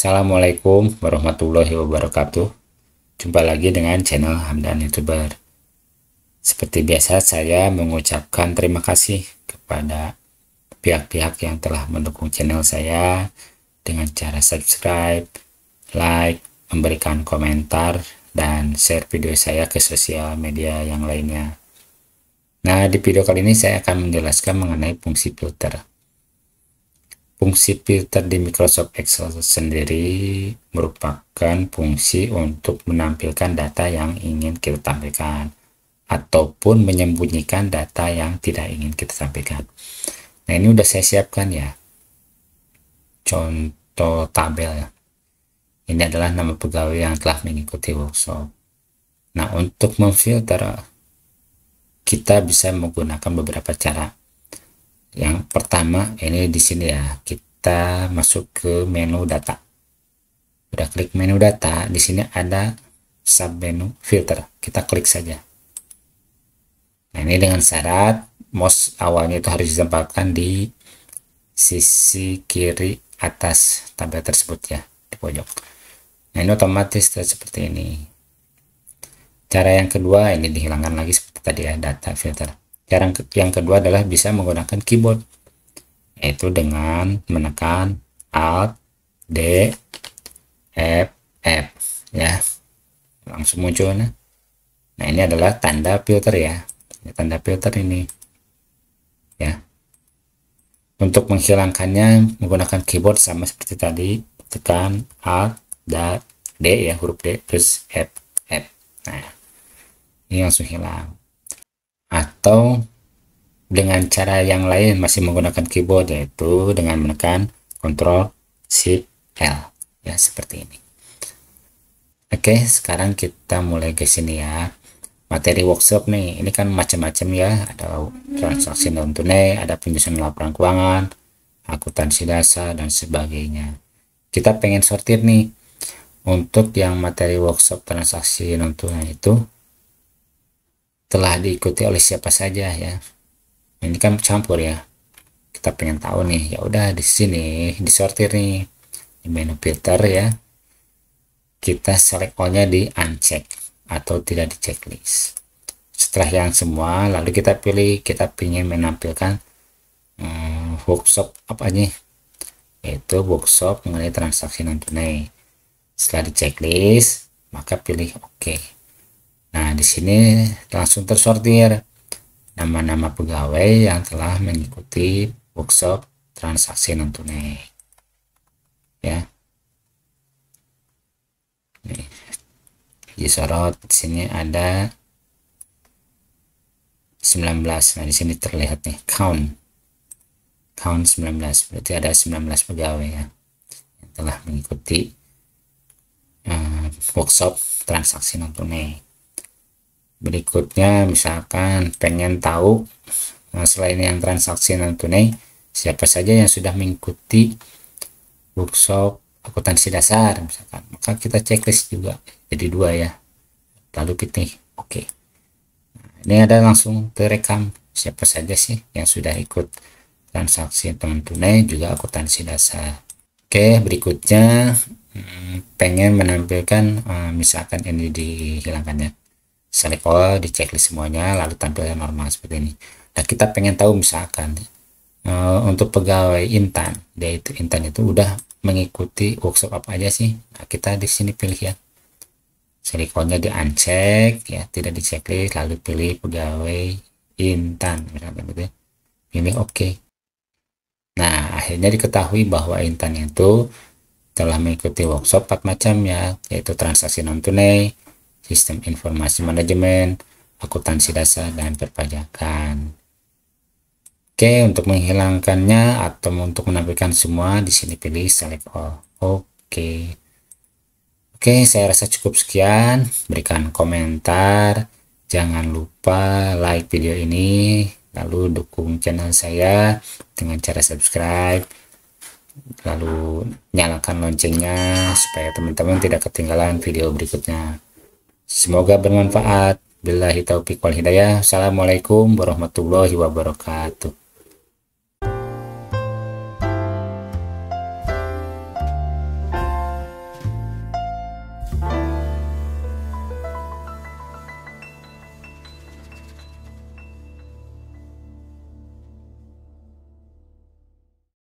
Assalamualaikum warahmatullahi wabarakatuh. Jumpa lagi dengan channel Hamdan YouTuber. Seperti biasa, saya mengucapkan terima kasih kepada pihak-pihak yang telah mendukung channel saya dengan cara subscribe, like, memberikan komentar, dan share video saya ke sosial media yang lainnya. Nah, di video kali ini saya akan menjelaskan mengenai fungsi filter. Fungsi filter di Microsoft Excel sendiri merupakan fungsi untuk menampilkan data yang ingin kita tampilkan ataupun menyembunyikan data yang tidak ingin kita tampilkan. Nah, ini udah saya siapkan ya, contoh tabel ya. Ini adalah nama pegawai yang telah mengikuti workshop. Nah, untuk memfilter kita bisa menggunakan beberapa cara. Yang pertama, ini di sini ya, kita masuk ke menu data. Udah klik menu data, di sini ada sub menu filter. Kita klik saja. Nah, ini dengan syarat mouse awalnya itu harus ditempatkan di sisi kiri atas tabel tersebut ya, di pojok. Nah, ini otomatis seperti ini. Cara yang kedua, ini dihilangkan lagi seperti tadi ya, data filter. Cara yang kedua adalah bisa menggunakan keyboard, yaitu dengan menekan Alt D F F ya, langsung muncul. Nah, ini adalah tanda filter ya, tanda filter ini ya. Untuk menghilangkannya menggunakan keyboard sama seperti tadi, tekan Alt dan D ya, huruf D terus F F. Nah, ini langsung hilang. Atau dengan cara yang lain masih menggunakan keyboard, yaitu dengan menekan Ctrl Shift L ya, seperti ini. Oke, sekarang kita mulai ke sini ya. Materi workshop nih, ini kan macam-macam ya, ada transaksi non tunai, ada penyusunan laporan keuangan, akuntansi dasar dan sebagainya. Kita pengen sortir nih. Untuk yang materi workshop transaksi non tunai itu telah diikuti oleh siapa saja ya. Ini kan campur ya. Kita pengen tahu nih, ya udah di sini disortir nih di menu filter ya. Kita select all-nya di uncheck atau tidak di checklist. Setelah yang semua, lalu kita pilih, kita ingin menampilkan workshop apa nih? Yaitu workshop mengenai transaksi non tunai. Setelah di checklist, maka pilih OK. Nah, di sini langsung tersortir nama-nama pegawai yang telah mengikuti workshop transaksi non tunai. Ya. Nih, disorot di sini ada 19. Nah, di sini terlihat nih count 19. Berarti ada 19 pegawai ya yang telah mengikuti workshop transaksi non tunai. Berikutnya, misalkan pengen tahu selain yang transaksi non tunai, siapa saja yang sudah mengikuti workshop akuntansi dasar misalkan, maka kita checklist juga jadi 2 ya, lalu pilih OK. Nah, ini ada langsung terekam siapa saja sih yang sudah ikut transaksi non tunai juga akuntansi dasar. Oke, berikutnya pengen menampilkan misalkan ini dihilangkannya, select all, di checklist semuanya, lalu tampilnya normal seperti ini. Nah, kita pengen tahu misalkan untuk pegawai Intan, yaitu Intan itu udah mengikuti workshop apa aja sih. Nah, kita di sini pilih ya, select all-nya di uncheck ya, tidak di checklist, lalu pilih pegawai Intan misalkan gitu ya. Pilih OK. Nah, akhirnya diketahui bahwa Intan itu telah mengikuti workshop 4 macam ya, yaitu transaksi non tunai, sistem informasi manajemen, akuntansi dasar, dan perpajakan. Oke, untuk menghilangkannya atau untuk menampilkan semua, di sini pilih select all. Oke. Oke, saya rasa cukup sekian. Berikan komentar. Jangan lupa like video ini, lalu dukung channel saya dengan cara subscribe, lalu nyalakan loncengnya supaya teman-teman tidak ketinggalan video berikutnya. Semoga bermanfaat. Billahi taufiq wal hidayah. Assalamualaikum warahmatullahi wabarakatuh.